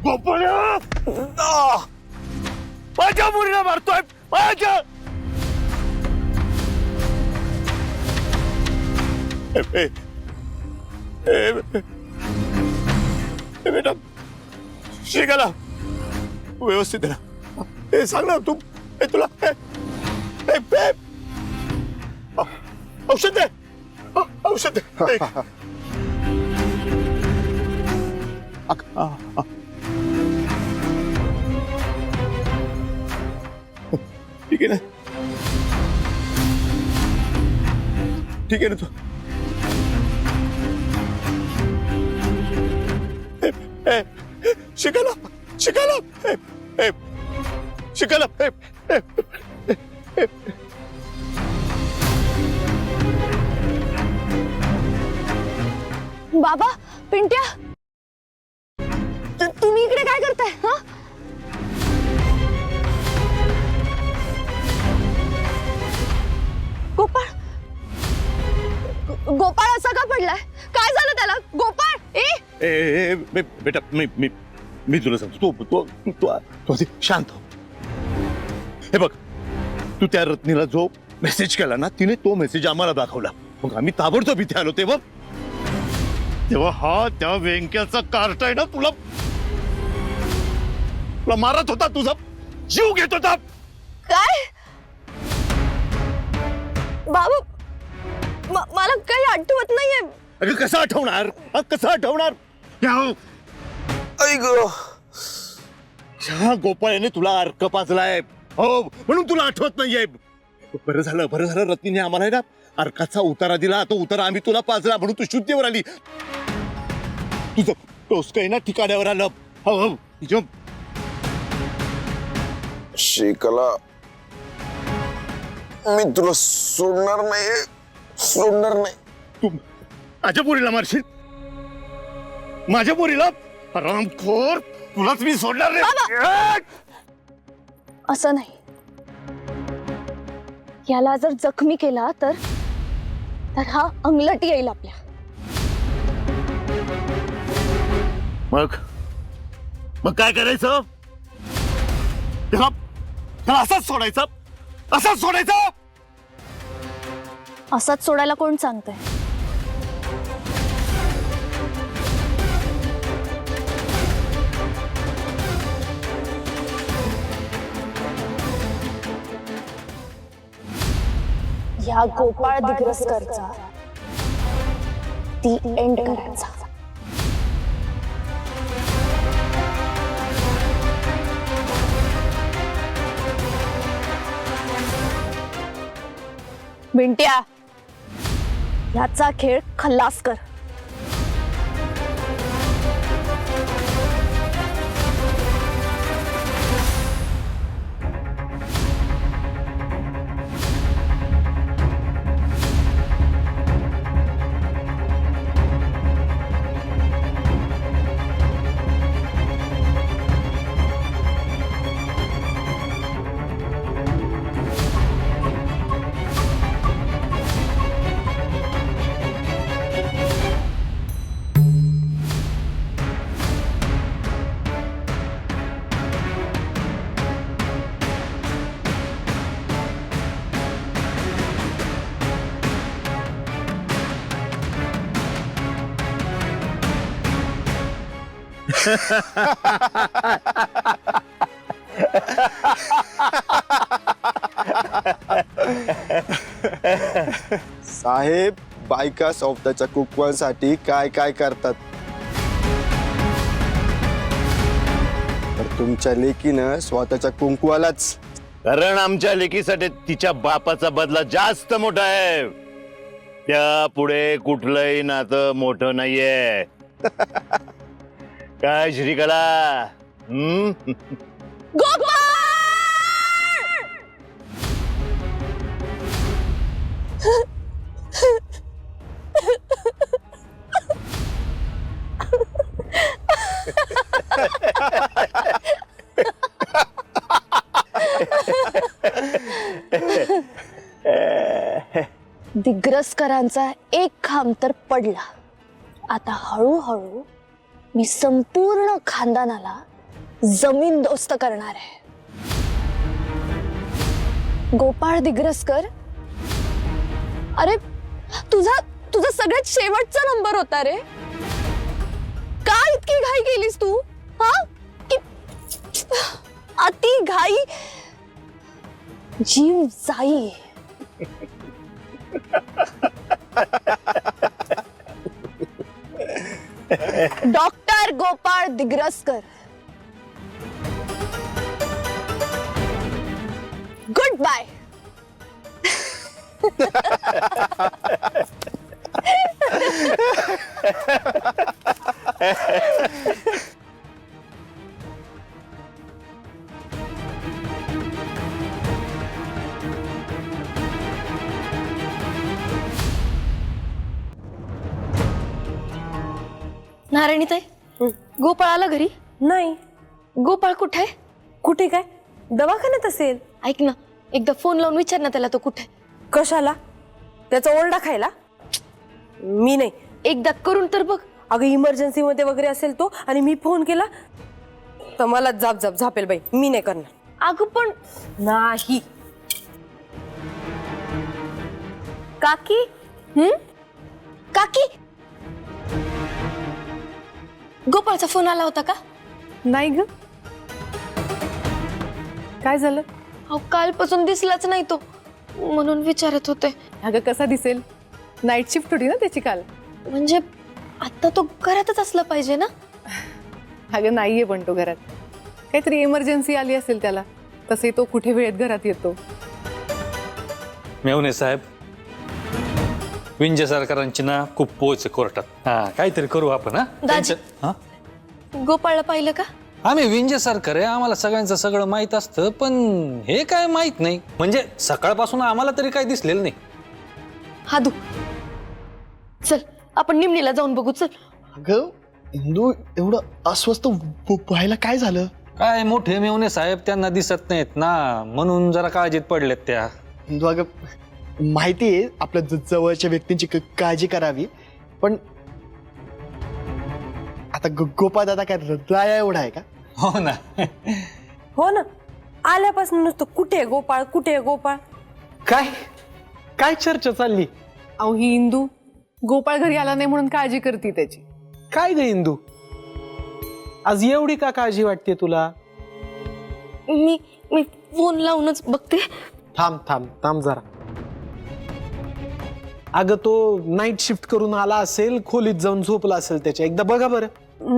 गोपाळ्या माझ्या मुलीला मारतोय माझ्या बेटा शिकाला व्यवस्थित राहा हे सांग ना तू तुला औषध दे औषध दे ठीक आहे ना ठीक आहे ना तू शिकाला शिकाला शिकाला बाबा पिंट्या तुम्ही इकडे काय करताय हा? गोपाळ गोपाळ असा का पडलाय काय झालं त्याला गोपाळ बेटा मी तुला सांगतो तू आधी शांत हो हे बघ तू त्या रत्नीला जो मेसेज केला ना तिने तो मेसेज आम्हाला दाखवला मग आम्ही ताबडतोब इथे आलो तेव्हा हा त्या व्यंक्याचा कार्ट आहे ना तुला मारत होता तुझा जीव घेत होता काय बाबा मला काही आठवत नाहीये अगं कसं आठवणार कसं आठवणार ह्या गोपाळ्याने तुला अर्क पाजलाय हो म्हणून तुला आठवत नाहीये बरं झालं रत्नीने आम्हाला ना अर्काचा उतारा दिला तो उतारा आम्ही तुला पाजला म्हणून तू शुद्धीवर आली तुझं टोचकं ना ठिकाण्यावर आलं हो शिकला मी तुला सोडणार नाही तू माझ्या पोरीला मारशील माझ्या पोरीला रामखोर तुलाच मी सोडणार नाही असं नाही याला जर जखमी केला तर हा अंगलट येईल आपल्या मग काय करायचं त्याला असंच सोडायचं असाच सोडायला कोण सांगतंय या गोपाळ दिग्रसकरचा ती एंड करायचा बिंट्या याचा खेळ खल्लास कर साहेब बायका स्वतःच्या कुकवांसाठी काय काय करतात तर तुमच्या लेकीनं स्वतःच्या कुंकवालाच कारण आमच्या लेकीसाठी तिच्या बापाचा बदला जास्त मोठा आहे त्या पुढे कुठलंही नातं मोठं नाहीये काय श्रीकला दिग्रसकरांचा एक खांब तर पडला. आता हळूहळू मी संपूर्ण खानदानाला जमीनदोस्त करणार आहे. गोपाळ दिग्रसकर, अरे तुझा तुझा सगळ्यात शेवटचा नंबर होता रे. का इतकी घाई केलीस तू? हा, अति घाई जीव जाई. Doctor Gopal Digraskar, goodbye. नारायणीताई, गोपाळ आला घरी? नाही. गोपाळ कुठे आहे? कुठे काय? दवाखान्यात असेल. ऐक ना, एकदा फोन लावून विचार ना त्याला तो कुठे. कशाला? त्याचा ओरडा खायला? मी नाही. एकदा करून तर बघ. अगं इमर्जन्सी मध्ये वगैरे असेल तो आणि मी फोन केला तर मला झापेल बाई. मी नाही करणार. अगं पण नाही. काकी, काकी, गोपाळचा फोन आला होता का? नाही ग. काय झालं? अहो, कालपासून दिसलाच नाही तो, म्हणून विचारत होते. अगं कसा दिसेल? नाईट शिफ्ट होती ना त्याची काल. म्हणजे आता तो घरातच असला पाहिजे ना? अगं नाहीये पण तो घरात. काहीतरी इमर्जन्सी आली असेल त्याला. तसे तो कुठे वेळेत घरात येतो. मेवणे साहेब, विंजे सरकारांची ना खूप पोच कोर्टात. हा, काहीतरी करू आपण. दाजी. हा, गोपाळला पाहिलं का? आम्ही विंजे सरकार आहे, आम्हाला सगळ्यांचं सगळं माहित असतं, पण हे काय माहित नाही. म्हणजे सकाळपासून आम्हाला तरी काय दिसलेलं नाही. हादू, चल आपण निमणीला जाऊन बघू. चल. अगं इंदू, एवढं अस्वस्थ व्हायला काय झालं? काय मोठे मेवणे साहेब त्यांना दिसत नाहीत ना, म्हणून जरा काळजीत पडलेत त्या. इंदू अगं, माहिती आहे आपल्या जवळच्या व्यक्तींची काळजी करावी, पण आता गोपाळ दादा काय राया एवढा आहे का? हो ना. हो ना. आल्यापासून नुसतं कुठे आहे गोपाळ, कुठे आहे गोपाळ. काय काय चर्चा चालली? अहो ही इंदू गोपाळ घरी आला नाही म्हणून काळजी करते त्याची. काय ग इंदू, आज एवढी का काळजी वाटते तुला? मी मी फोन लावूनच बघते. थांब थांब थांब जरा. अगं तो नाईट शिफ्ट करून आला असेल, खोलीत जाऊन झोपला असेल त्याच्या. एकदा बघा बरं.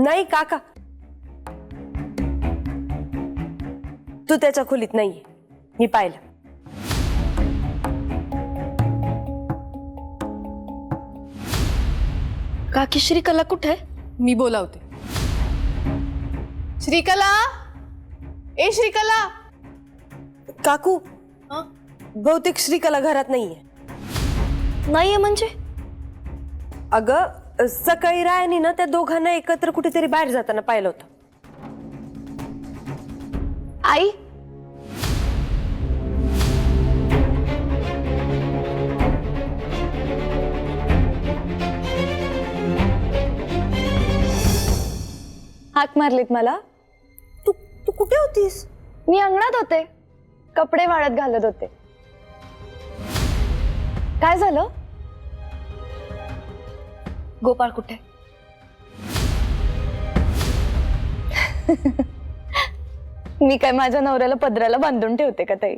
नाही काका, तू त्याच्या खोलीत नाहीये. मी पाहिलं. काकी, श्रीकला कुठे आहे? मी बोलावते. श्रीकला, ए श्रीकला. काकू, बहुतेक श्रीकला घरात नाहीये. नाहीये म्हणजे? अगं सकाळी रायानी ना त्या दोघांना एकत्र कुठेतरी बाहेर जाताना पाहिलं होतं. आई, हाक मारलीत मला? तू तू कुठे होतीस? मी अंगणात होते, कपडे वाळत घालत होते. काय झालं? गोपाळ कुठे? मी काय माझ्या नवऱ्याला पदराला बांधून ठेवते का ताई?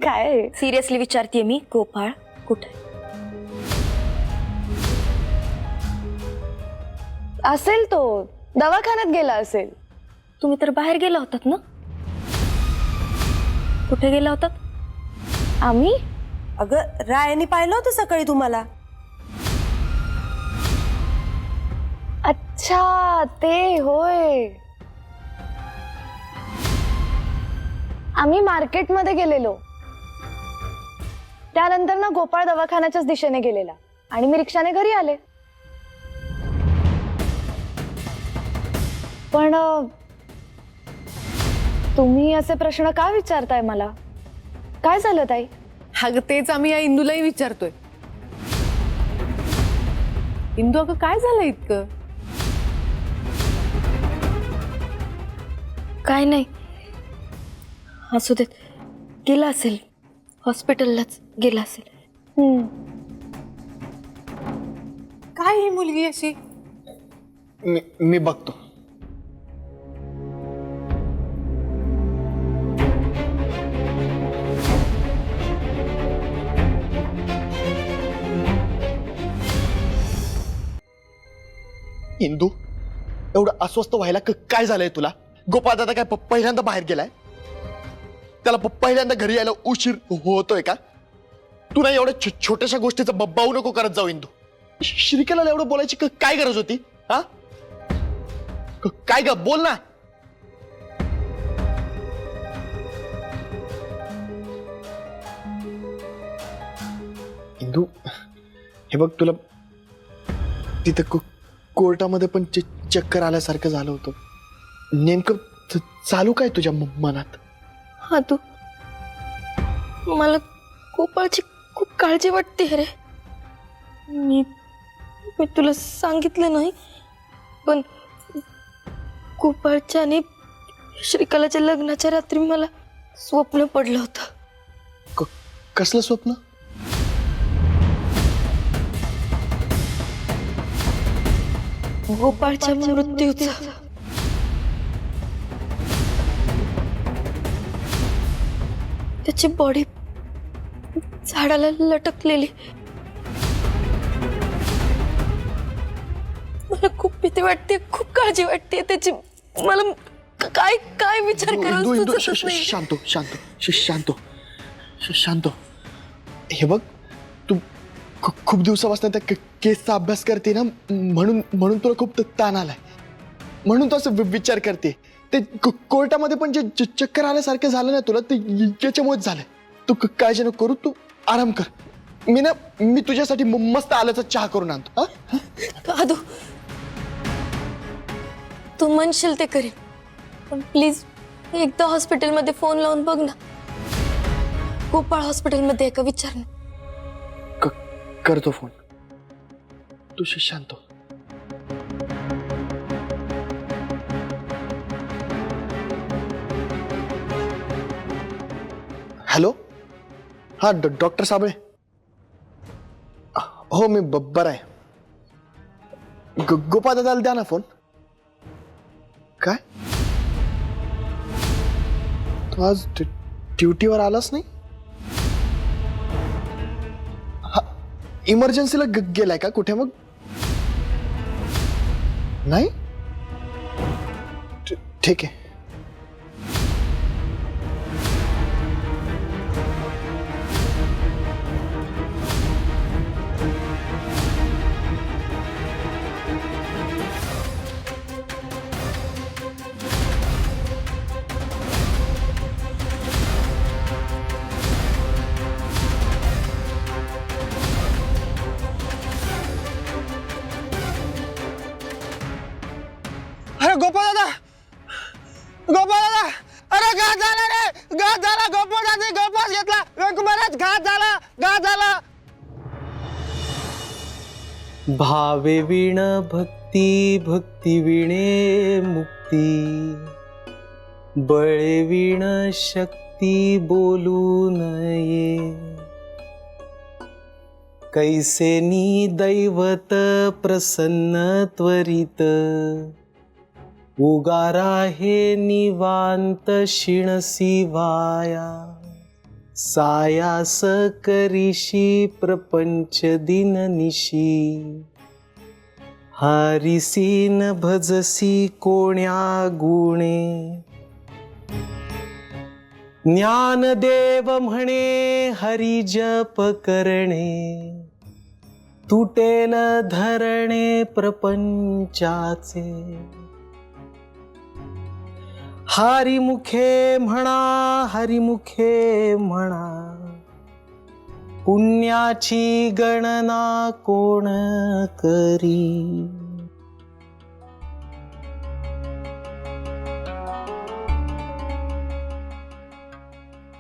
काय सिरियसली विचारतेय मी, गोपाळ कुठे असेल? तो दवाखान्यात गेला असेल. तुम्ही तर बाहेर गेला होतात ना? कुठे गेला होतात? आम्ही? अगं रायानी पाहिलं होतं सकाळी तुम्हाला. अच्छा, ते होय. आम्ही मार्केटमध्ये गेलेलो. त्यानंतर ना गोपाळ दवाखान्याच्याच दिशेने गेलेला आणि मी रिक्षाने घरी आले. पण तुम्ही असे प्रश्न का विचारताय मला? काय झालं ताई? अगं तेच आम्ही या इंदूलाही विचारतोय. इंदू, अगं काय झालं इतकं? काय नाही, असू देत. गेला असेल, हॉस्पिटललाच गेला असेल. काय ही मुलगी अशी? मी बघतो. इंदू, एवढं अस्वस्थ व्हायला काय झालंय तुला? गोपाळ दादा काय पहिल्यांदा बाहेर गेलाय? त्याला पहिल्यांदा घरी यायला उशीर होतोय का? तू नाही एवढ्या छोट्याशा गोष्टीचा बाऊ नको करत जाऊ इंदू. श्रीकलाला एवढं बोलायची काय गरज होती? हा, काय ग, बोल ना. इंदू, हे बघ, तुला तिथं कोर्टामध्ये पण चक्कर आल्यासारखं झालं होतं. नेमकं चालू काय तुझ्या मनात? हा, तू मला गोपाळची खूप काळजी वाटते रे. मी तुला सांगितलं नाही, पण गोपाळच्या आणि श्रीकलाच्या लग्नाच्या रात्री मला स्वप्न पडलं होतं. कसलं स्वप्न? गोपाळच्या मृत्यूचं. त्याची बॉडी झाडाला लटकलेली. मला खूप भीती वाटते, खूप काळजी वाटते त्याची. मला काय काय विचार इंदू, इंदू, करायचं नाही. शांत शांत शांत शांत. हे बघ, तू खूप दिवसापासून त्या केसचा अभ्यास करते ना, म्हणून तुला खूप ताण आलाय, म्हणून तू असं विचार करते. ते कोर्टामध्ये पण जे चक्कर आल्यासारखं झालं ना तुला, ते याच्यामुळेच झालंय. तू काळजी नको करू, तू आराम कर. मी तुझ्यासाठी मस्त आल्याचा चहा करून आणतो. आदू, तू म्हणशील ते करेन, पण प्लीज एकदा हॉस्पिटलमध्ये फोन लावून बघ ना. गोपाळ हॉस्पिटलमध्ये आहे का विचार ना. करतो फोन, तू शांत हो. हॅलो, हा डॉक्टर साबळे. हो, मी बरं आहे. गोपाळ दादाला द्या ना फोन. काय, तू आज ड्युटीवर आलास नाही? इमर्जन्सीला गेलाय का कुठे मग? नाही, ठीक आहे. अरे गोपाळ दादा, गोपाळ दादा, अरे घात झाला रे, घात झाला. गोपाळ दादा गोपाळ घेतला. रघुमाराज, घात झाला, घात झाला. भावे विण भक्ती, भक्ती विणे मुक्ती, बळे विण शक्ती बोलू नये. कैसेनी दैवत प्रसन्न त्वरित, उगारा हे निवांत शिणसी वाया. सायास करीशी प्रपंच दिन निशी, हरिसी न भजसी कोण्या गुणे. ज्ञानदेव म्हणे हरी जप करणे, तुटेल धरणे प्रपंचाचे. हरिमुखे म्हणा, हरिमुखे म्हणा, पुण्याची गणना कोण करी.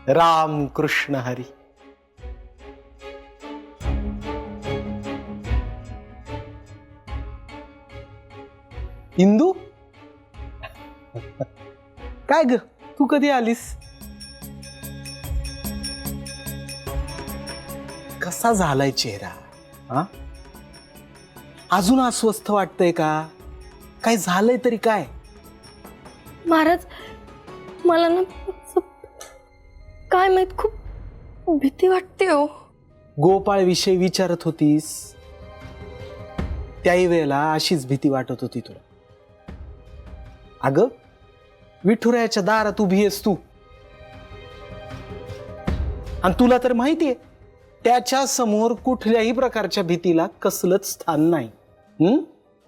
राम कृष्ण हरी. इंदू, काय ग तू कधी आलीस? कसा झालाय चेहरा? हा, अजून अस्वस्थ वाटतंय का? काय झालंय तरी काय? महाराज मला ना असं काय माहित खूप भीती वाटते हो. गोपाळ विषयी विचारत होतीस त्याही वेळेला अशीच भीती वाटत होती तुला. अगं विठुरायाच्या दारात उभी आहेस तू, आणि तुला तर माहितीये त्याच्या समोर कुठल्याही प्रकारच्या भीतीला कसलंच स्थान नाही.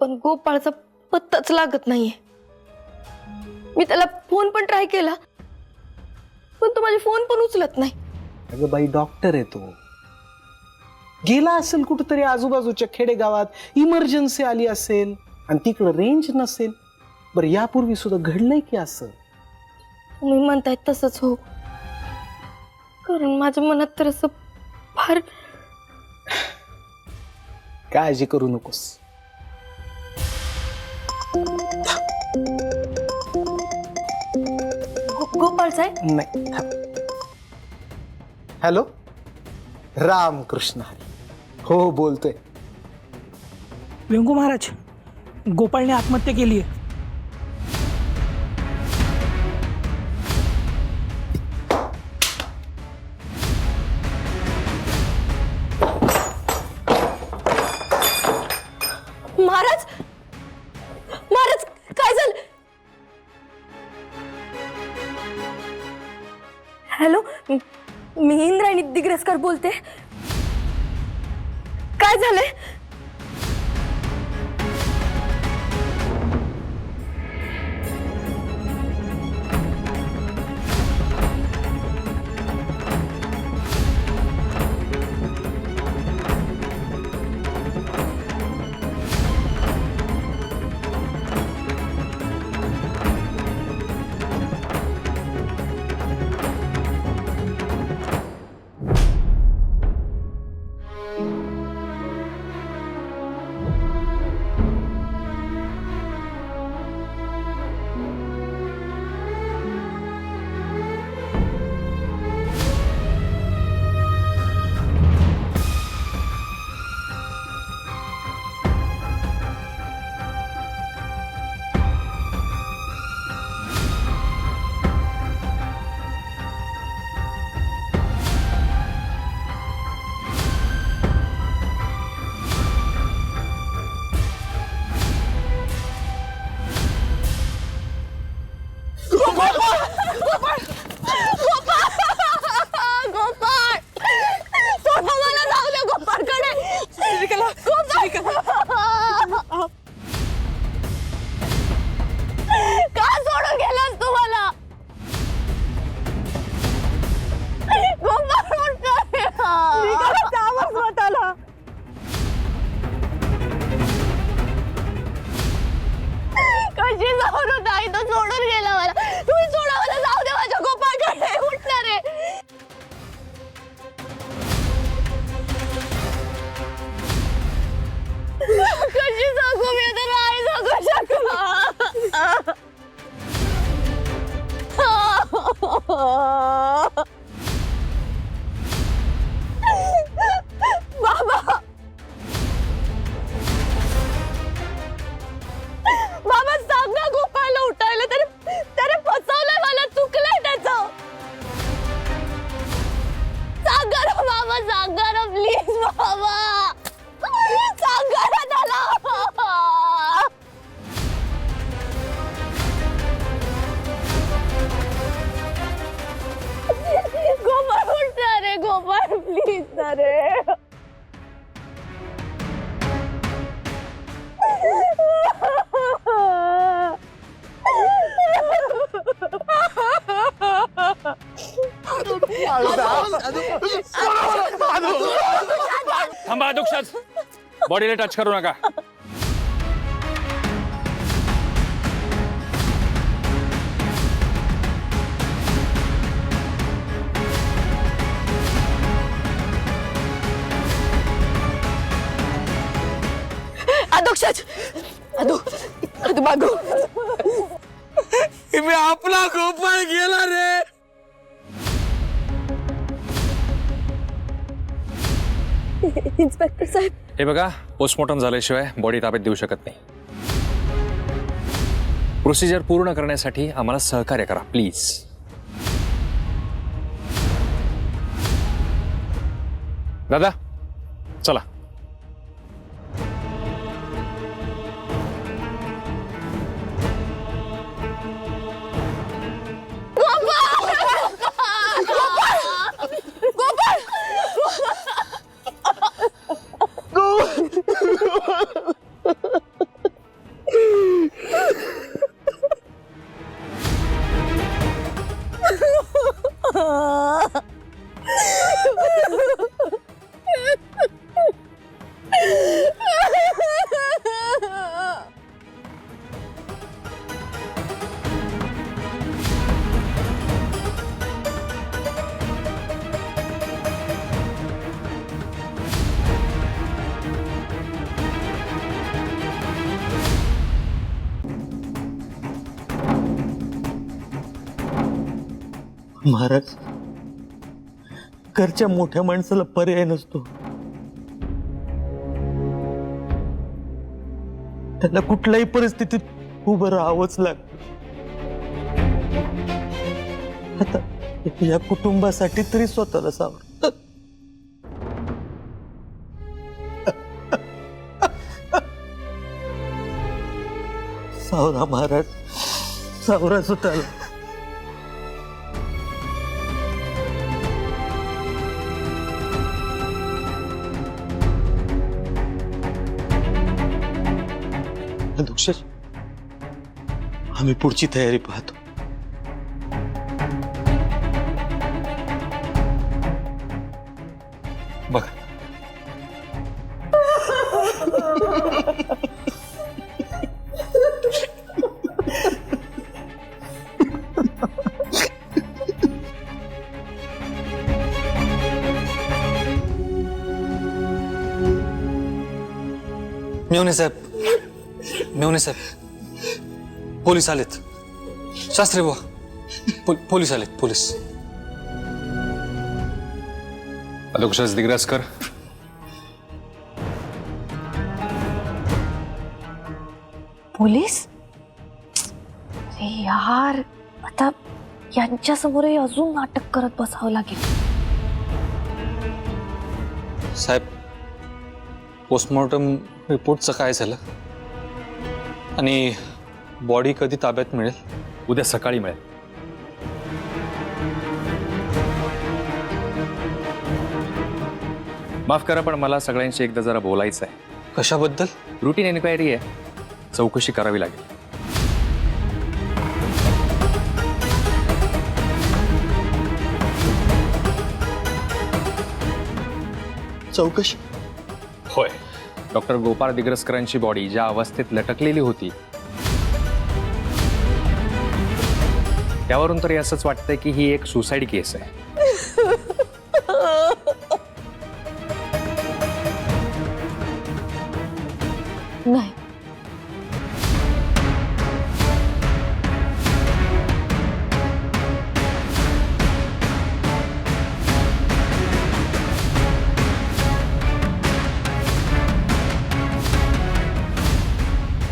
पण गोपाळचा पत्ताच लागत नाहीये. मी त्याला फोन पण ट्राय केला पण तो माझे फोन पण उचलत नाही. अगं बाई डॉक्टर आहे तो, गेला असेल कुठेतरी आजूबाजूच्या खेडेगावात, इमर्जन्सी आली असेल आणि तिकडं रेंज नसेल. बरं यापूर्वी सुद्धा घडलंय की असं? तुम्ही म्हणताय तसंच हो, कारण माझ्या मनात तर असं फार. काळजी करू नकोस. गोपाळ साहेब नाही. हॅलो, रामकृष्ण हरी. हो बोलतोय. व्यंगू महाराज, गोपाळने आत्महत्या केली आहे. महाराज महाराज काय झालं? हॅलो, मी इंद्रायणी दिग्रसकर बोलते. काय झालंय? का सोडून गेलास तू मला? स्वतःला कशी जाऊ नाही तो सोडून गेला मला. तुम्ही सोडा मला, जाऊ दे माझ्या गोपाळकडे. उठणार आहे. कशी सांगू मी आता, नाही सांगू शकत. बाबा बाबा सांग ना गोपाळला उठायला. त्याने फसवलंय मला, चुकलंय त्याचं. सांगा ना बाबा, सांगा ना प्लीज बाबा, सांगा ना त्याला. गोपाळ उठणार रे, गोपाळ प्लीज ना रे. थांबा अधोक्षात, बॉडीला टच करू नका. अधोक्षज, अधो मागो. मी आपला गोपाळ गेला रे. इन्स्पेक्टर साहेब, हे बघा, पोस्टमॉर्टम झाल्याशिवाय बॉडी ताब्यात देऊ शकत नाही. प्रोसिजर पूर्ण करण्यासाठी आम्हाला सहकार्य करा प्लीज. दादा चला. महाराज, घरच्या मोठ्या माणसाला पर्याय नसतो. त्याला कुठल्याही परिस्थितीत उभं राहावंच लागतं. आता या कुटुंबासाठी तरी स्वतःला सावरत. सावरा महाराज, सावरा स्वतःला. अध्यक्ष, आम्ही पुढची तयारी पाहतो. बघा, मेवणे साहेब, मेवणे साहेब, पोलीस आलेत. शास्त्री बुवा, पोलीस आलेत, पोलीस. अध्यक्ष दिग्रसकर, पोलीस? अरे यार, आता यांच्या समोरही अजून नाटक करत बसावं लागेल. साहेब, पोस्टमॉर्टम रिपोर्टचं काय झालं आणि बॉडी कधी ताब्यात मिळेल? उद्या सकाळी मिळेल. माफ करा, पण मला सगळ्यांशी एकदा जरा बोलायचं आहे. कशाबद्दल? रुटीन एन्क्वायरी आहे, चौकशी करावी लागेल. चौकशी? होय. डॉक्टर गोपाळ दिग्रसकरांची बॉडी ज्या अवस्थेत लटकलेली होती त्यावरून तरी असंच वाटतंय की ही एक सुसाईड केस आहे. नाही,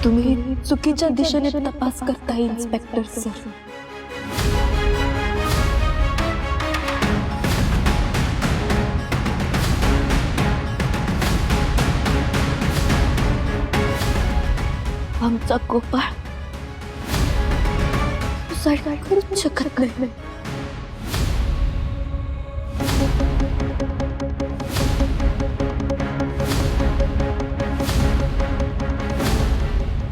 तुम्ही चुकीच्या दिशेने तपास करताय इन्स्पेक्टर सर. आमचा गोपाळ सुसाईड करू शकत नाही.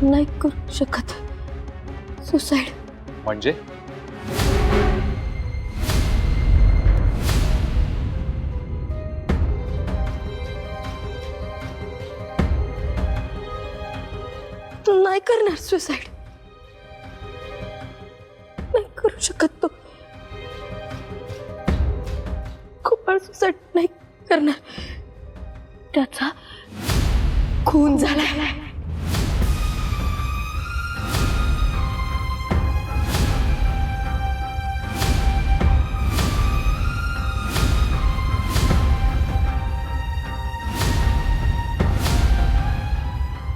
नाही करू शकत सुसाईड. म्हणजे नाही करणार सुसाईड. नाही करू शकत तो. गोपाळ सुसाईड नाही करणार. त्याचा खून झालाय.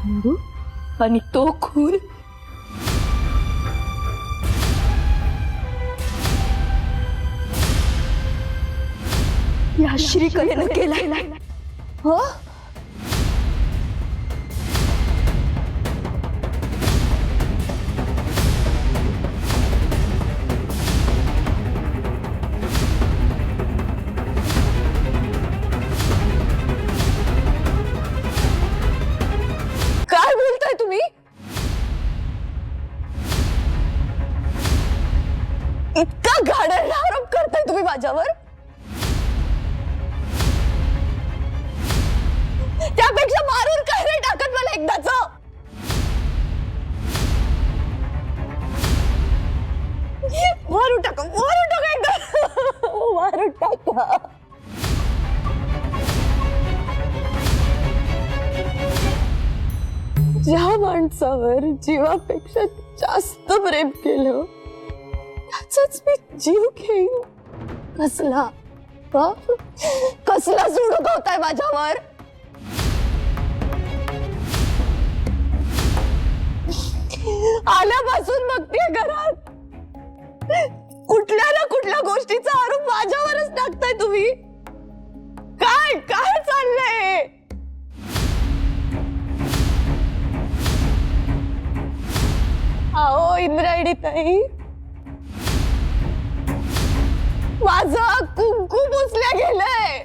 खंडू आणि तो खून या श्रीकलेनं केलाय हो. काय बोलताय तुम्ही? इतका घाणेरडा आरोप करताय तुम्ही माझ्यावर? त्यापेक्षा मारून काय नाही टाकत मला एकदाच. मारून टाका एकदा. मारून टाका. ज्या माणसावर जीवापेक्षा जास्त प्रेम केलं त्याचाच मी जीव घेईन. कसला कसला सूड उगवताय माझ्यावर? आल्यापासून बघते घरात कुठल्या ना कुठल्या गोष्टीचा आरोप माझ्यावरच टाकताय तुम्ही. काय काय चाललंय? अहो इंद्रायणी ताई, माझं कुंकू पुसल्या गेलंय.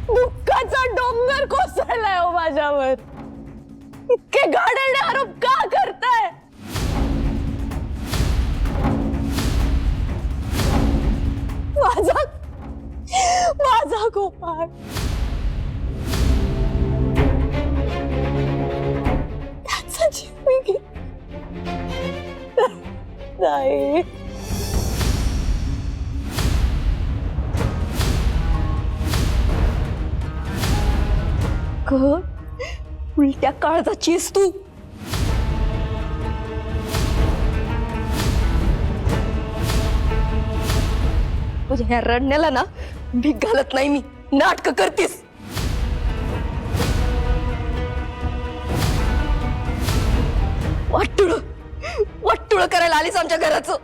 दुःखाचा डोंगर कोसळलाय हो माझ्यावर. इतके घाणेरडे आरोप का करताय? माझा गोपाळ त्याचा जीव मी नाही. उलट्या काळजाचीस तू. तुझ्या ह्या रडण्याला ना भीक घालत नाही मी. नाटक करतीस. वाटुळ करायला आलीस आमच्या घराचं.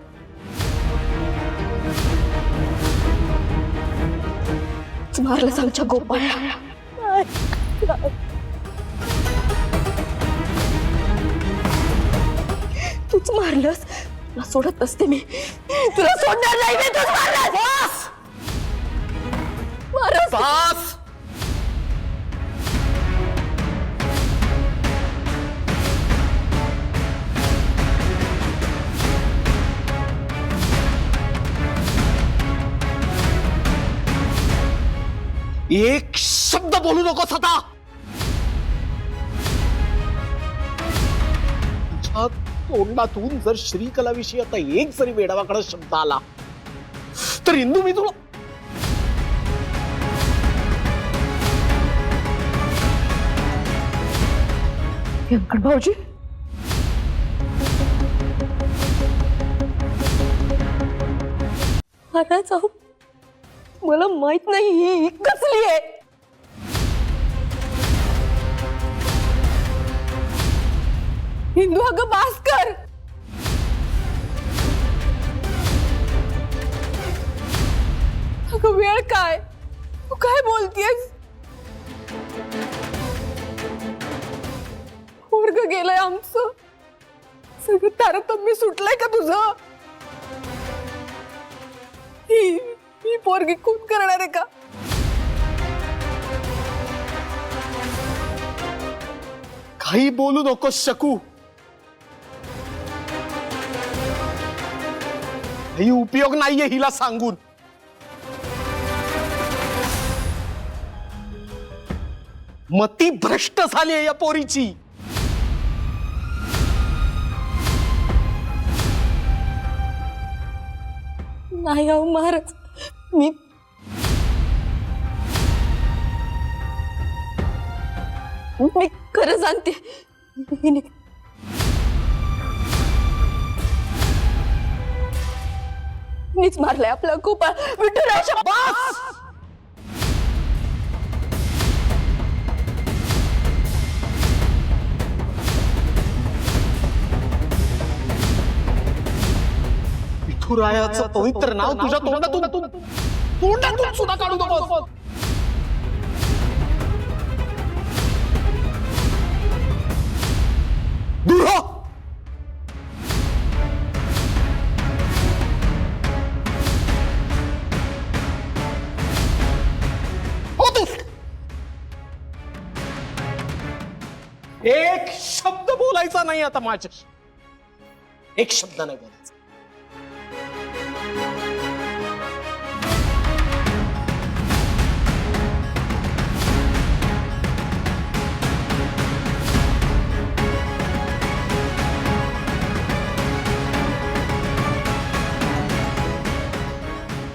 मारलंस आमच्या गोपाळला. तूच मारलंस. तुला सोडत नसते मी. तुला सोडणार नाही मी. तूच मारलंस. मारस. एक शब्द बोलू नकोस आता. तुझ्या तोंडातून जर श्रीकलाविषयी आता एक जरी वेडावाकडा शब्द आला तर इंदू मी तुला व्यंकट भाऊजी, महाराज अहो मला माहित नाही ही कसली आहे. हिंदू अगं भास्कर. अगं वेळ काय? तू काय बोलतेस? वर्ग गेलंय आमचं. सगळं तारतम्य सुटलंय का तुझं? ही पोरगी खून करणार आहे का? काही बोलू नकोस शकू. काही उपयोग नाहीये हिला सांगून. मती भ्रष्ट झाली आहे या पोरीची. नाही अहो महाराज, मी खरं सांगते. मीच मारलाय आपला गोपाळ. विठुराया. विठुरायाचं पवित्र नाव तुझ्या तोंडातून सुद्धा काढू नकोस. दूर हो. एक शब्द बोलायचा नाही आता माझ्याशी. एक शब्द नाही बोलायचा.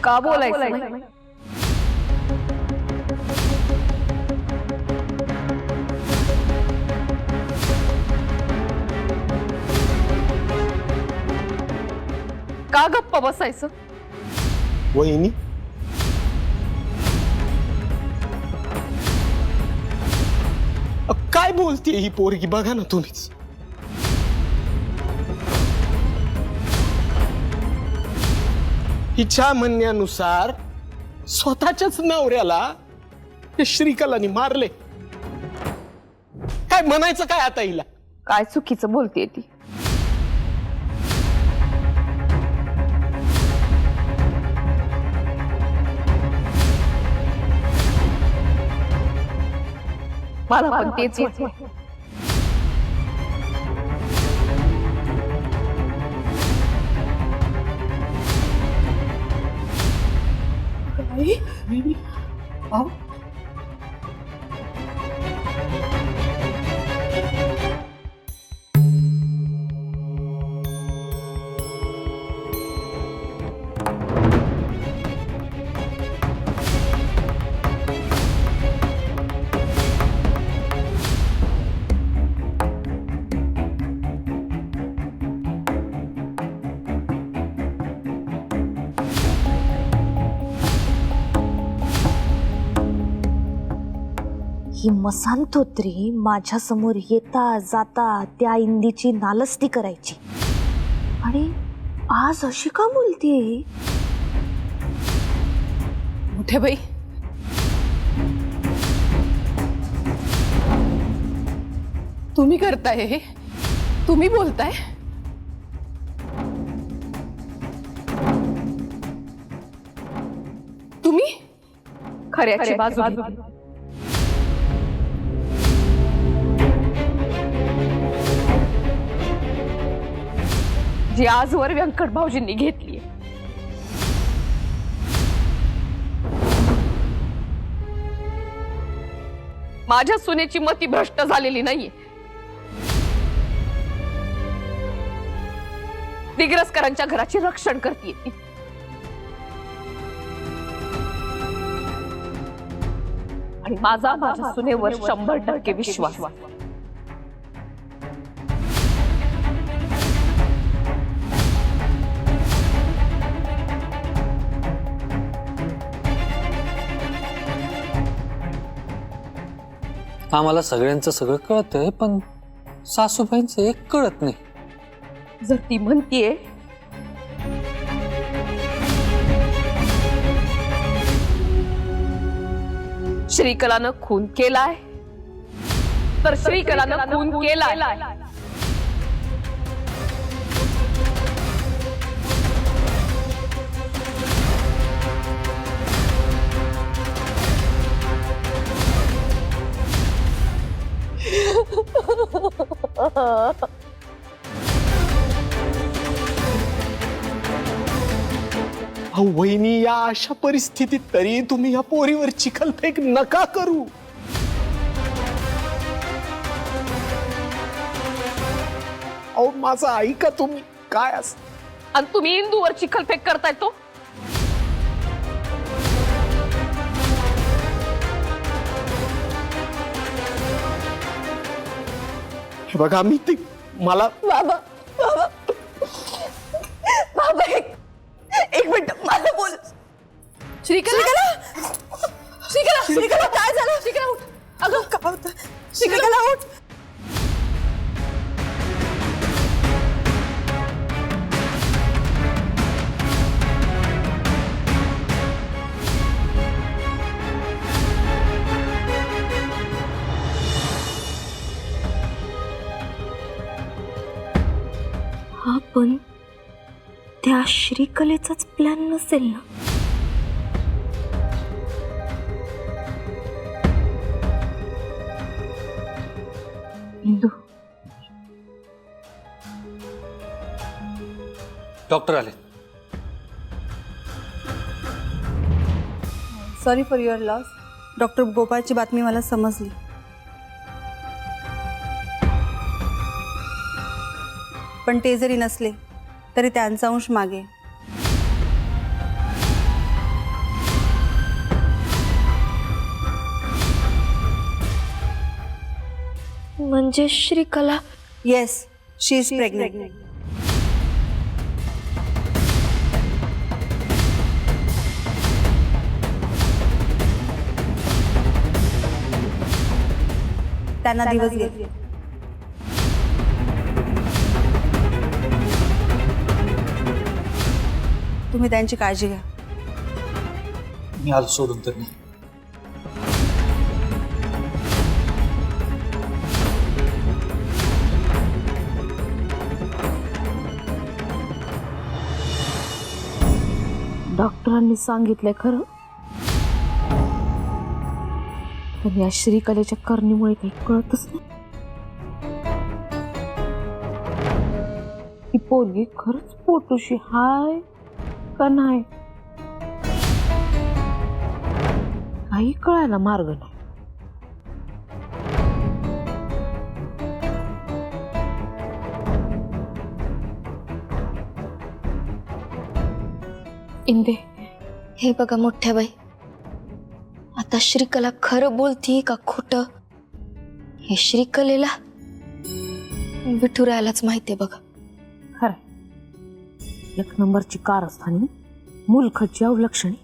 का बोलायचं नाही? का गप्प बसायचं? वहिनी काय बोलते ही पोरगी बघा ना तुम्हीच. हिच्या म्हणण्यानुसार स्वतःच्याच नवऱ्याला हे श्रीकलानी मारले. काय म्हणायचं काय आता हिला? काय चुकीचं बोलतेय ती? मला पण तेच वाटतं. ही मसांतोत्री माझ्या समोर येता जाता त्या इंदीची नालस्ती करायची आणि आज अशी का बोलतीये? मोठे बाई, तुम्ही करताय हे? तुम्ही बोलताय? तुम्ही खऱ्याची बाजू जी आजवर व्यंकट भाऊजींनी घेतली. माझ्या सुनेची मती भ्रष्ट झालेली नाहीये. दिग्रसकरांच्या घराची रक्षण करते ती. आणि माझा माझ्या सुनेवर 100% विश्वास. आम्हाला सगळ्यांचं सगळं कळतंय पण सासूबाईंचं एक कळत नाही. जर ती म्हणतीये श्रीकलानं खून केलाय तर श्रीकलानं खून केलाय. वहिनी, या अशा परिस्थितीत तरी तुम्ही या पोरीवर चिखलफेक नका करू. अहो माझा ऐका तुम्ही. काय असं आणि तुम्ही इंदूवर चिखलफेक करताय तो? हे बघा मी ते मला बाबा बाबा बाबा एक मिनिट माझं बोल. श्रीकला श्रीकला श्रीकला काय झालं? श्रीकला उठ. अगं काय होतं? श्रीकला उठ. पण त्या श्रीकलेचाच प्लॅन नसेल ना? इंदू, डॉक्टर आले. Sorry for your loss. Doctor गोपाळची बातमी मला समजली. पण ते जरी नसले तरी त्यांचा अंश मागे. म्हणजे Shrikala? Yes, she is pregnant. त्यांना दिवस घेतले. तुम्ही त्यांची काळजी घ्या. मी आज सोडून तर नाही. डॉक्टरांनी सांगितलंय खरं? पण या श्रीकलेच्या करणीमुळे काही कळतच नाही. ही पोरगी खरंच पोटूशी हाय का नाही काही कळायला मार्ग नाही. इंदे, हे बघा मोठ्या बाई, आता श्रीकला खरं बोलती का खोटं हे श्रीकलेला विठुरायालाच माहितीये बघा. खरं, एक नंबरची कारस्थानी, मुलखाची अवलक्षणी,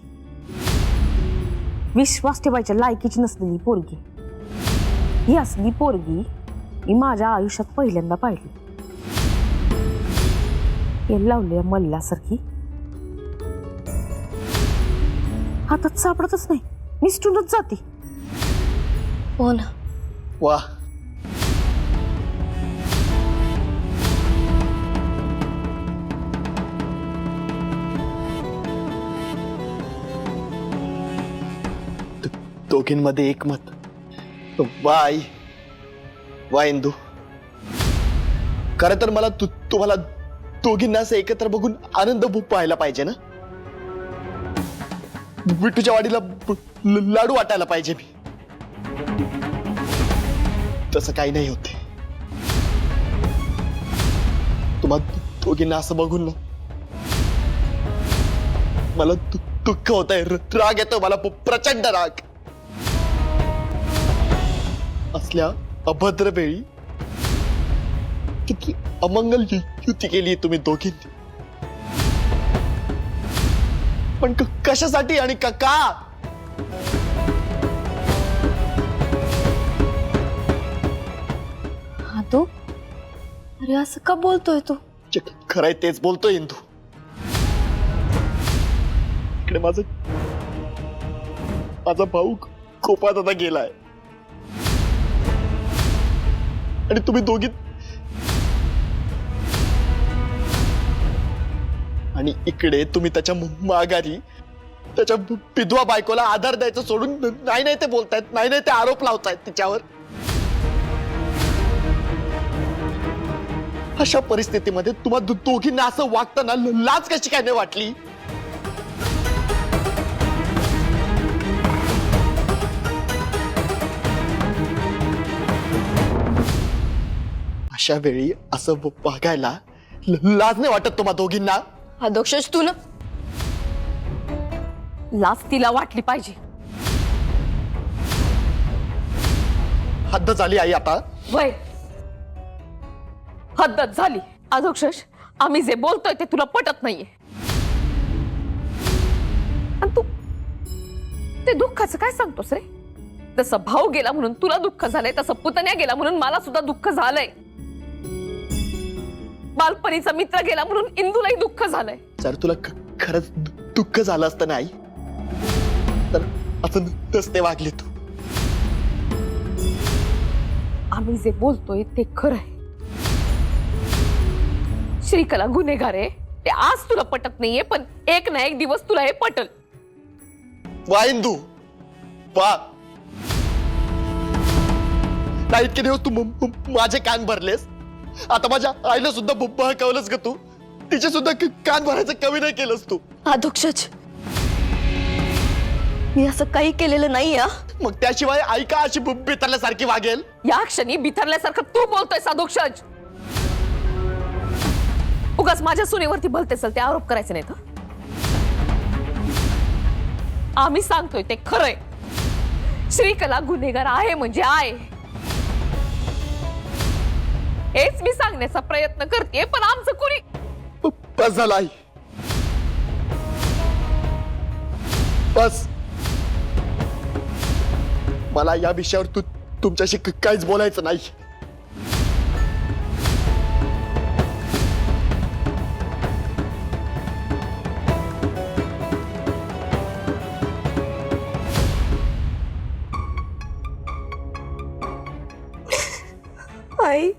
विश्वास ठेवायच्या लायकीची नसलेली पोरगी. ही असली पोरगी मी माझ्या आयुष्यात पहिल्यांदा पाहिली. हे लावले मल्ल्यासारखी हातात सापडतच नाही, निसटूनच जाते. हो ना. वा, दोघींमध्ये एकमत. वा आई, वा इंदू. खरं तर मला तुम्हाला दोघींना असं एकत्र बघून आनंद पाहायला पाहिजे ना. विठूच्या वाडीला लाडू वाटायला पाहिजे मी. तसं काही नाही होते. तुम्हा दोघींना असं बघून ना मला दुःख होत आहे, राग येतो मला, प्रचंड राग. असल्या अभद्र वेळी किती अमंगल युती केली तुम्ही दोघींनी. पण कशासाठी आणि का? हा तू, अरे असं का बोलतोय तू? खरंय तेच बोलतोय इंदू. इकडे माझा भाऊ गोपाळ दादा गेलाय आणि तुम्ही दोघी, आणि इकडे तुम्ही त्याच्या माघारी त्याच्या विधवा बायकोला आधार द्यायचं सोडून नाही ते बोलतायत, नाही ते आरोप लावतायत तिच्यावर. अशा परिस्थितीमध्ये तुम्हा दोघींना असं वागताना लाज कशी काय नाही वाटली? अशा वेळी असं वागायला लाज नाही वाटत तुम्हा दोघींना? अध्यक्ष तू ना, लाज तिला वाटली पाहिजे. हद्द झाली आई आता. वय, हद्दच झाली. अध्यक्ष, आम्ही जे बोलतोय ते तुला पटत नाहीये. आणि तू ते दुःखाचं काय सांगतोस रे? जसं भाऊ गेला म्हणून तुला दुःख झालंय, तसं पुतण्या गेला म्हणून मला सुद्धा दुःख झालंय. बालपणीचा मित्र गेला म्हणून इंदूलाही दुःख झालंय. जर तुला खरंच दुःख झालं असतं नाही तर असं नसते वागले तू. आम्ही जे बोलतोय ते खरं आहे. श्रीकला गुन्हेगार आहे ते आज तुला पटत नाहीये, पण एक ना एक दिवस तुला हे पटल. वा इंदू वा. ना इतके दिवस तू माझे कान भरलेस, आता माझ्या आईला सुद्धा बळकावलंस का तू? तिचे सुद्धा कान भरायचं कमी नाही केलंस तू. अधोक्षज, मी असं काही केलेलं नाही. मग त्याशिवाय आई का अशी बिथरल्यासारखी वागेल? या क्षणी बिथरल्यासारखं तू बोलतोय अधोक्षज. उगाच माझ्या सुनेवरती भलते चलते आरोप करायचे नाहीत. आम्ही सांगतोय ते खरंय. श्रीकला गुन्हेगार आहे म्हणजे आहे, हेच मी सांगण्याचा प्रयत्न करते. पण आमचं कोणी बस झालं आई, बस. मला या विषयावर तुमच्याशी काहीच बोलायचं नाही. आई,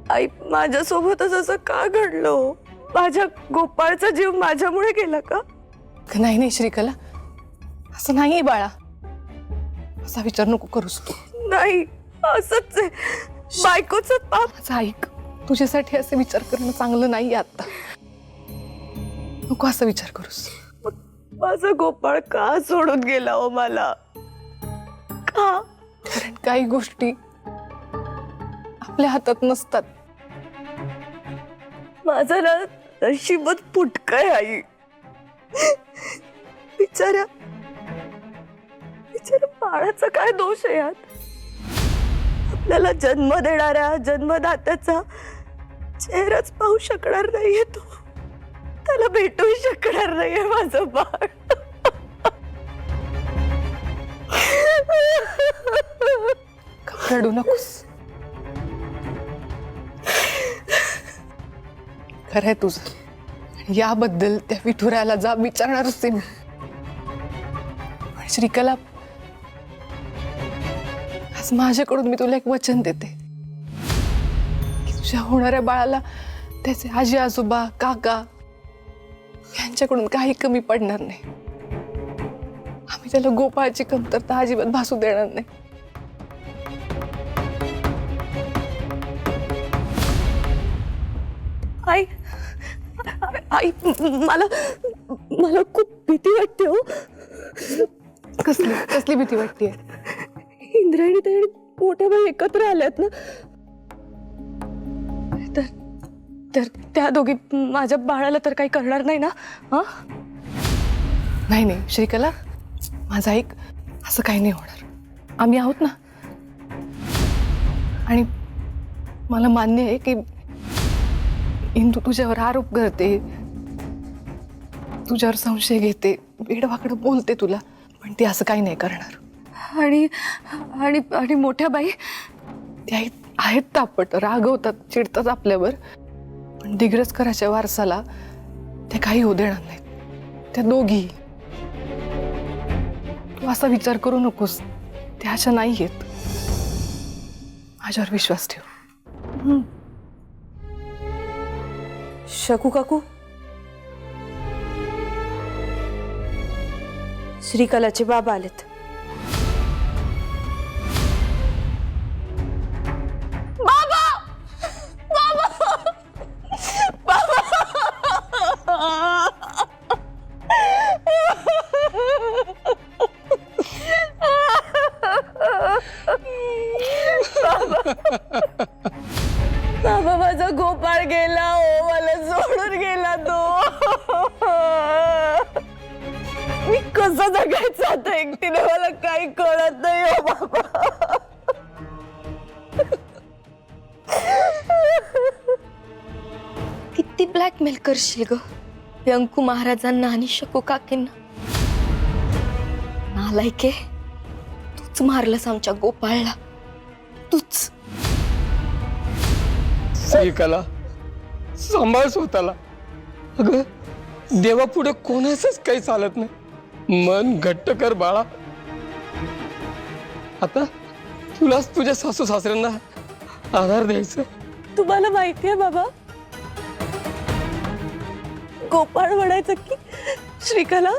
आई माझ्यासोबतच असं का घडलं? माझ्या गोपाळचा जीव माझ्यामुळे गेला का? नाही नाही श्रीकला, असं नाही बाळा, असा विचार नको करूस तू. नाही, असंच आहे. बायकोचं पाप. माझं ऐक, तुझ्यासाठी असे विचार करणं चांगलं नाही आता. नको असा विचार करूस. माझा गोपाळ का सोडून गेला हो मला? का? कारण काही गोष्टी आपल्या हातात नसतात. माझं ना नशीबच फुटकय आई. बिचाऱ्या बाळाचा काय दोष आहे यात? आपल्याला जन्म देणाऱ्या जन्मदात्याचा चेहराच पाहू शकणार नाहीये तो. त्याला भेटूही शकणार नाहीये माझं बाळ. रडू नकोस. खरंय तुझं, याबद्दल त्या विठुरायाला जा विचारणारच आहे मी. पण श्रीकला, आज माझ्याकडून मी तुला एक वचन देते की तुझ्या होणाऱ्या बाळाला त्याचे आजी आजोबा काका यांच्याकडून काही कमी पडणार नाही. आम्ही त्याला गोपाळची कमतरता अजिबात भासू देणार नाही. आई, आई मला मला खूप भीती वाटते हो. कसली कसली भीती वाटते? इंद्रायणी ताई मोठ्या बाई एकत्र आल्यात ना, तर त्या दोघी माझ्या बाळाला तर काही करणार नाही ना? नाही नाही श्रीकला, माझं ऐक, असं काही नाही होणार. आम्ही आहोत ना. आणि मला मान्य आहे की इंदू तुझ्यावर आरोप करते, तुझ्यावर संशय घेते, वेडवाकडं बोलते तुला, पण ती असं काही नाही करणार. आणि आणि आणि मोठ्या बाई त्या आहेत तापट, रागवतात, चिडतात आपल्यावर, पण दिग्रसकराच्या वारसाला ते काही होऊ देणार नाहीत. त्या दोघी. तू असा विचार करू नकोस, त्या अशा नाही आहेत. माझ्यावर विश्वास ठेव. शकू काकू, श्रीकलाचे बाबा आलेत. बाबा, माझा गोपाळ गेला हो, मला सोडून गेला तो. मी कसं जगायचं आता एकटीने, मला काही कळत नाही हो बाबा. किती ब्लॅकमेल करशील ग व्यंकू महाराजांना आणि शकू काकींना? नालायके, तूच मारलंस आमच्या गोपाळला, तूच. श्रीकला, सांभाळ स्वतःला. अगं, देवापुढे कोणाचंच काही चालत नाही. मन घट्ट कर बाळा. आता तुलाच तुझ्या सासू सासऱ्यांना आधार द्यायचं. तुम्हाला माहितीये बाबा, गोपाळ म्हणायचं की श्रीकला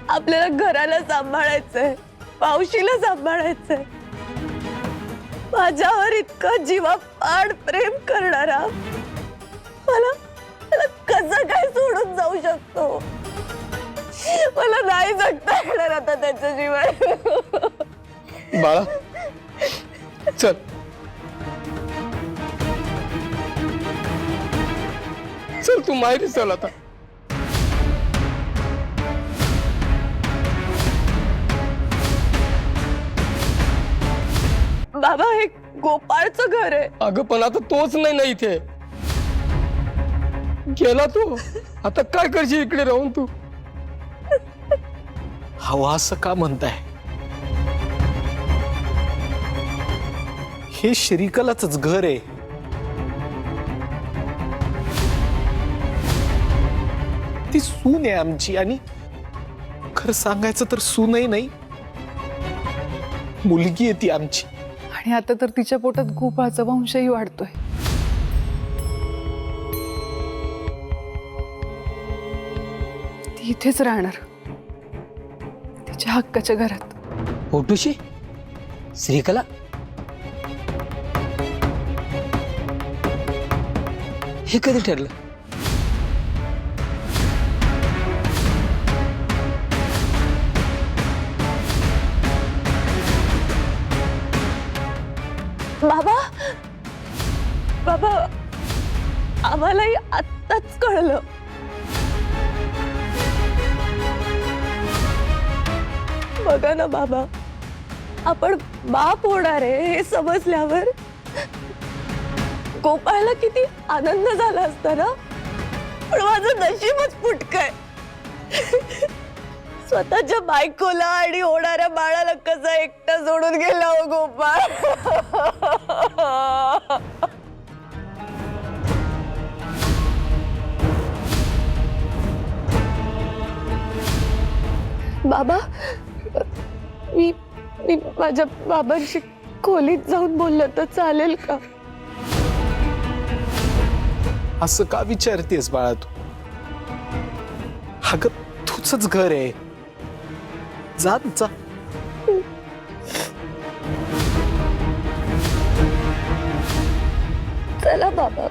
आपल्याला घराला सांभाळायचंय, मावशीला सांभाळायचंय. माझ्यावर इतकं जीवापाड प्रेम करणारा मला कसं काय सोडून जाऊ शकतो? मला नाही जगता येणार आता त्याच्याशिवाय. बाळा चल, चल तू माहेरी चल आता. बाबा हे गोपाळचं घर आहे. अगं पण आता तोच नाही ना इथे, गेला तो. आता काय करशील इकडे राहून तू? हवा असं का म्हणताय? हे श्रीकलाच घर आहे. ती सून आहे आमची, आणि खरं सांगायचं तर सूनही नाही, मुलगी आहे ती आमची. आणि आता तर तिच्या पोटात गोपाळचा वंशही वाढतोय. ती इथेच राहणार, तिच्या हक्काच्या घरात. पोटूशी श्रीकला हे कधी ठरलं? बाबा बाबा आम्हालाही आत्ताच कळलं. बघा ना बाबा, आपण बाप होणार आहे हे समजल्यावर गोपाळला किती आनंद झाला असता ना. पण माझं नशीबच फुटकंय. स्वतःच्या बायकोला आणि होणाऱ्या बाळाला कसा एकटा सोडून गेला हो गोपाळ. बाबा मी मी माझ्या बाबांशी खोलीत जाऊन बोललं तर चालेल का? असं का विचारतेस बाळा तू? अगं तुझंच घर आहे, जा जा. चला बाबा.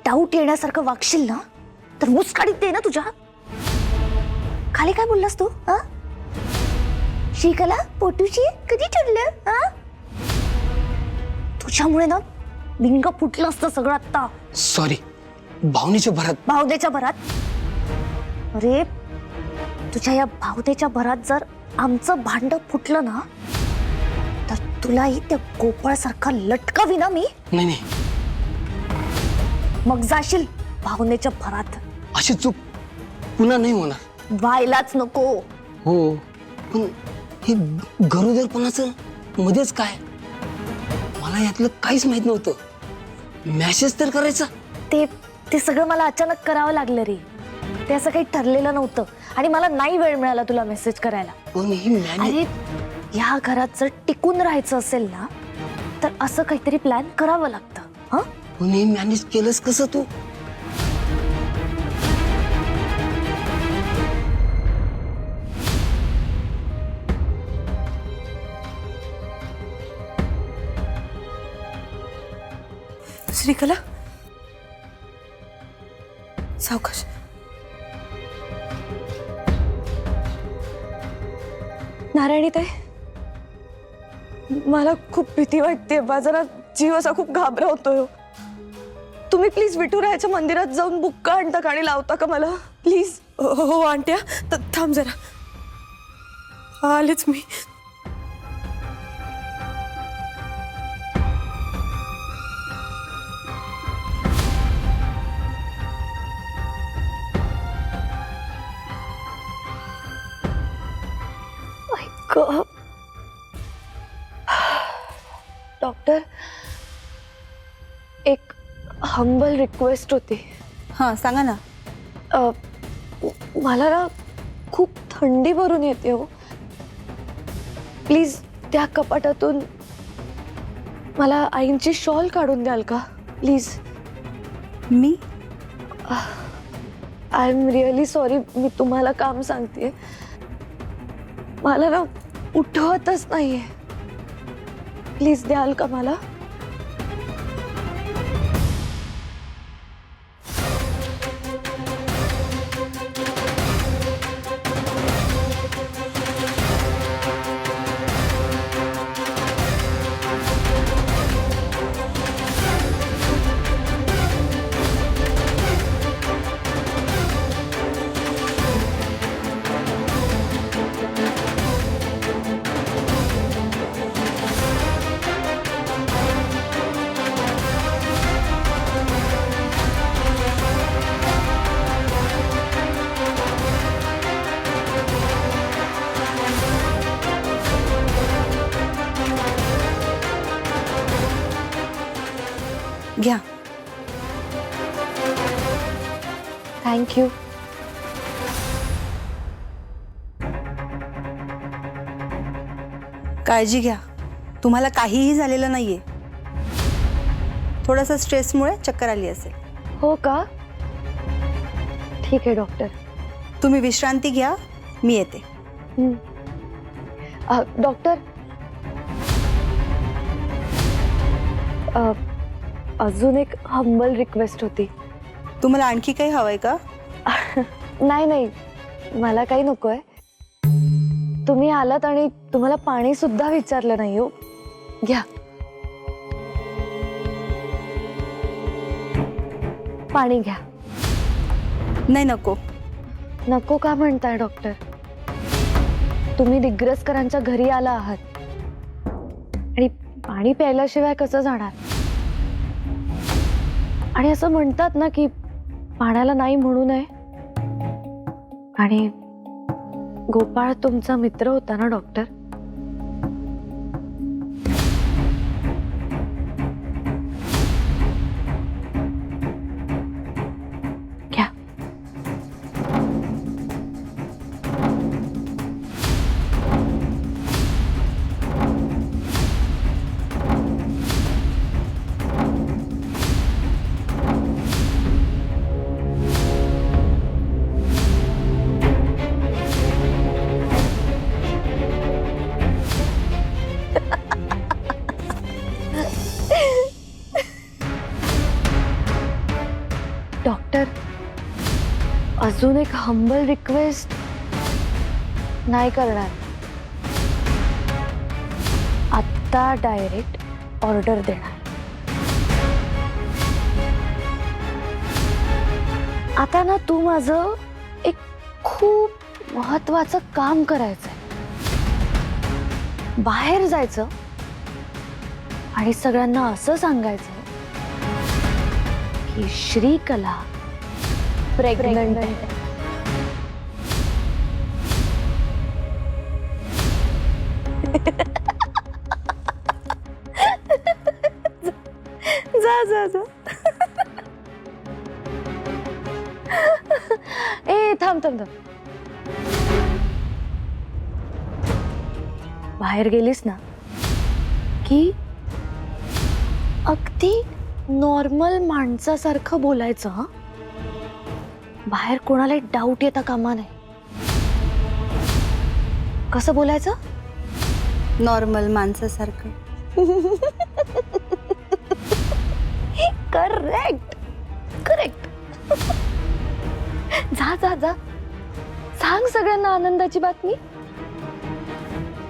डाऊट येण्यासारखं वागशील ना तर मुस्काडीत दे ना तुझ्या. खाली काय बोललास तू? श्रीकला पोटूशी कधी ठरलं? तुझ्यामुळे ना बिंग फुटलं असतं सगळं. आता सॉरी, भावनेच्या भरात. भावनेच्या भरात? अरे तुझ्या या भावनेच्या भरात जर आमचं भांड फुटलं ना तर तुलाही त्या गोपाळ सारखा लटकावी ना मी. नाही नाही, मग जाशील भावनेच्या भरात. अशी चूक पुन्हा नाही होणार. व्हायलाच नको. हो, पण हे गरोदरपणाचं मध्येच काय? मला यातलं काहीच माहित नव्हतं. मॅसेज तर करायचा. ते सगळं मला अचानक करावं लागलं रे. ते असं काही ठरलेलं नव्हतं आणि मला नाही वेळ मिळाला तुला मेसेज करायला. पण ही अरे या घरात जर टिकून राहायचं असेल ना तर असं काहीतरी प्लॅन करावं लागतं. हा, पण हे मॅनेज केलंस कसं तू? श्रीकला सावकाश. नारायणीताई, मला खूप भीती वाटते. माझा ना जीव असा खूप घाबरवतोय. तुम्ही प्लीज विठुरायाच्या मंदिरात जाऊन बुक्का आणता का आणि लावता का मला प्लीज? हो आणत्या, थांब जरा, आलेच मी. डॉक्टर, एक हंबल रिक्वेस्ट होती. हां सांगा ना. मला ना खूप थंडी भरून येते हो. प्लीज त्या कपाटातून मला आईंची शॉल काढून द्याल का प्लीज. मी आय एम रिअली सॉरी. मी तुम्हाला काम सांगते. मला ना उठवतच नाहीये. प्लीज द्याल का मला. घ्या. थँक्यू. काळजी घ्या. तुम्हाला काहीही झालेलं नाहीये. थोडासा स्ट्रेसमुळे चक्कर आली असेल. हो का. ठीक आहे डॉक्टर. तुम्ही विश्रांती घ्या. मी येते. डॉक्टर, अजून एक हंबल रिक्वेस्ट होती. तुम्हाला आणखी काही हवंय का? नाही नाही, मला काही नकोय. तुम्ही आलात आणि तुम्हाला पाणी सुद्धा विचारलं नाही हो. घ्या पाणी घ्या. नाही नको. नको का म्हणताय डॉक्टर. तुम्ही दिग्रसकरांच्या घरी आला आहात आणि पाणी प्यायल्याशिवाय कसं जाणार. आणि असं म्हणतात ना की पाण्याला नाही म्हणू नये. आणि गोपाळ तुमचा मित्र होता ना डॉक्टर. घ्या. डॉक्टर, अजून एक हंबल रिक्वेस्ट नाही करणार. आत्ता डायरेक्ट ऑर्डर देणार. आता ना तू माझं एक खूप महत्वाचं काम करायचंय. बाहेर जायचं आणि सगळ्यांना असं सांगायचं की श्रीकला प्रेग्नंट आहे. जा जा जा. ए थांब थांब थांब. बाहेर गेलीस ना की अगदी नॉर्मल माणसासारखं बोलायचं. हं, बाहेर कोणाला डाऊट येता कामा नाही. कसं बोलायचं. नॉर्मल माणसासारखं. Correct correct. जा जा जा. सांग सगळ्यांना आनंदाची बातमी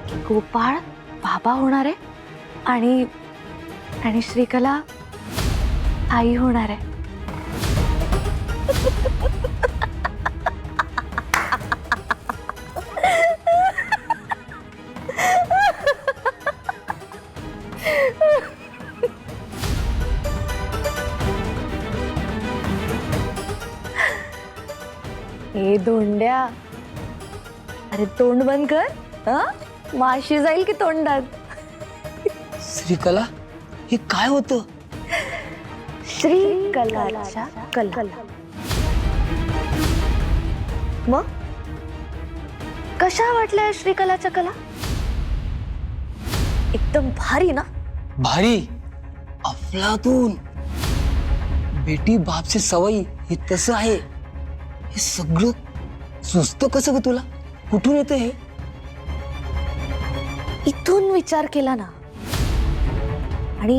की गोपाळ बाबा होणार आहे आणि श्रीकला आई होणार आहे. ए धोंड्या, अरे तोंड बंद कर. माशी जाईल की तोंडात. श्रीकला हे काय होतं? श्रीकलाच्या कला. मग कशा वाटल्या श्रीकलाच्या कला? एकदम भारी ना. भारी, अफलातून. बेटी बाप से सवयी हे तसं आहे. हे सगळं सुचतं कसं ग तुला? कुठून येतं हे? इथून विचार केला ना आणि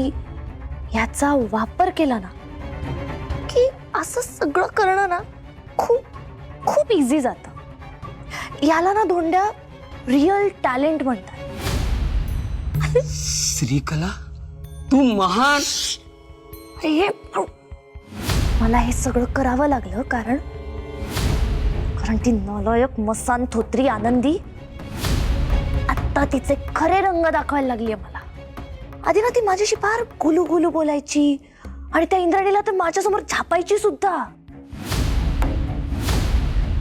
याचा वापर केला ना की असं सगळं करणं ना खूप खूप इझी जातं. याला ना धोंड्या रिअल टॅलेंट म्हणतात. श्रीकला तू महान. हे मला हे सगळं करावं लागलं कारण ती नालायक मसान थोत्री आनंदी आता तिचे खरे रंग दाखवायला लागली मला. आधी ना ती माझ्याशी फार गुलू गुलू बोलायची आणि त्या इंद्राणीला तर माझ्यासमोर झापायची सुद्धा.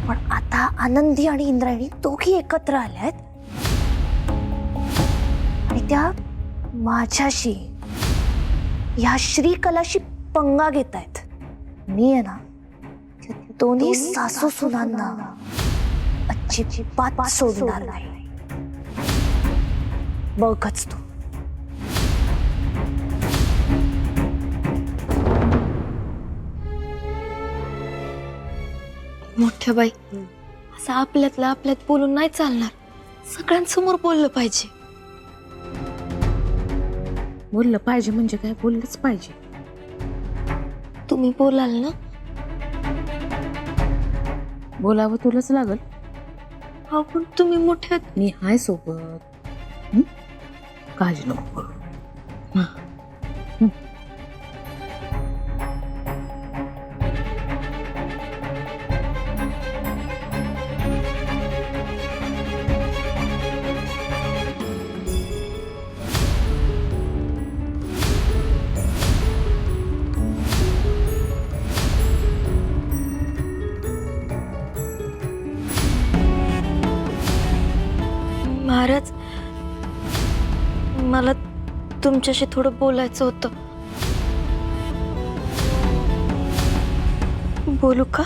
पण आता आनंदी आणि इंद्रायणी दोघी एकत्र आल्यात आणि त्या माझ्याशी या श्रीकलाशी पंगा घेत आहेत. मी आहे ना दोन्ही सासू सुनांना अजिबात सोडणार नाही. बघच तू. मोठ्या बाई, असं आपल्यातलं आपल्यात बोलून नाही चालणार. सगळ्यांसमोर बोललं पाहिजे. बोललं पाहिजे म्हणजे काय? बोललंच पाहिजे. तुम्ही बोलाल ना? बोलावं तुलाच लागल. हो पण तुम्ही मोठ्यात. मी हाय सोबत. काळजी नको करू. महाराज, मला तुमच्याशी थोडं बोलायचं होतं. बोलू का?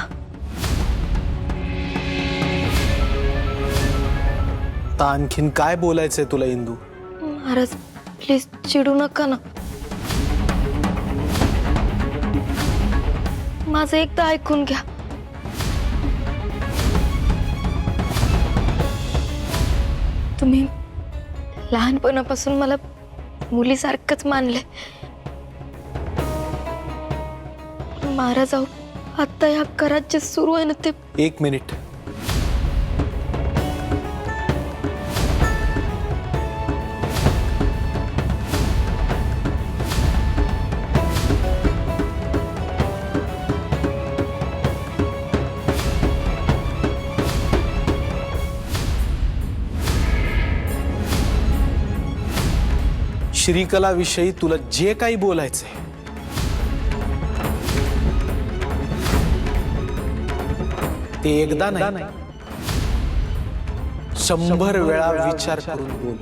आता आणखीन काय बोलायचंय तुला इंदू? महाराज प्लीज चिडू नका ना. माझं एकदा ऐकून घ्या. तुम्ही लहानपणापासून मला मुलीसारखंच मानले. महाराज आता या घरात जे सुरू आहे ना ते. एक मिनिट. श्रीकला विषयी तुला जे काही बोलायचंय ते एकदा नाही 100 वेळा विचार करून बोल.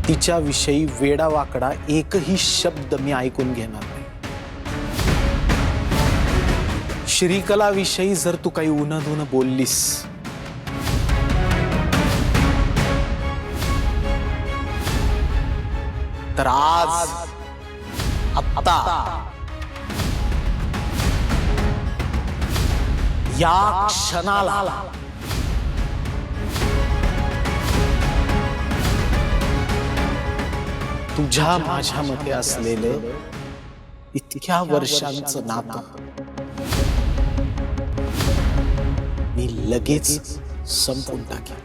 तिच्याविषयी वेडावाकडा एकही शब्द मी ऐकून घेणार नाही. श्रीकला विषयी जर तू काही उन्हाधुन बोललीस तर आज आता या क्षणाला तुझ्या माझ्यामध्ये असलेलं इतक्या वर्षांचं नातं मी लगेच संपून टाकेन.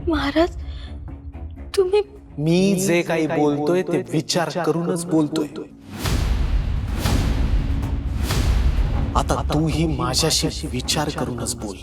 महाराज तुम्ही. मी जे काही बोलतोय ते विचार करूनच बोलतोय. आता तूही माझ्याशी विचार करूनच बोल.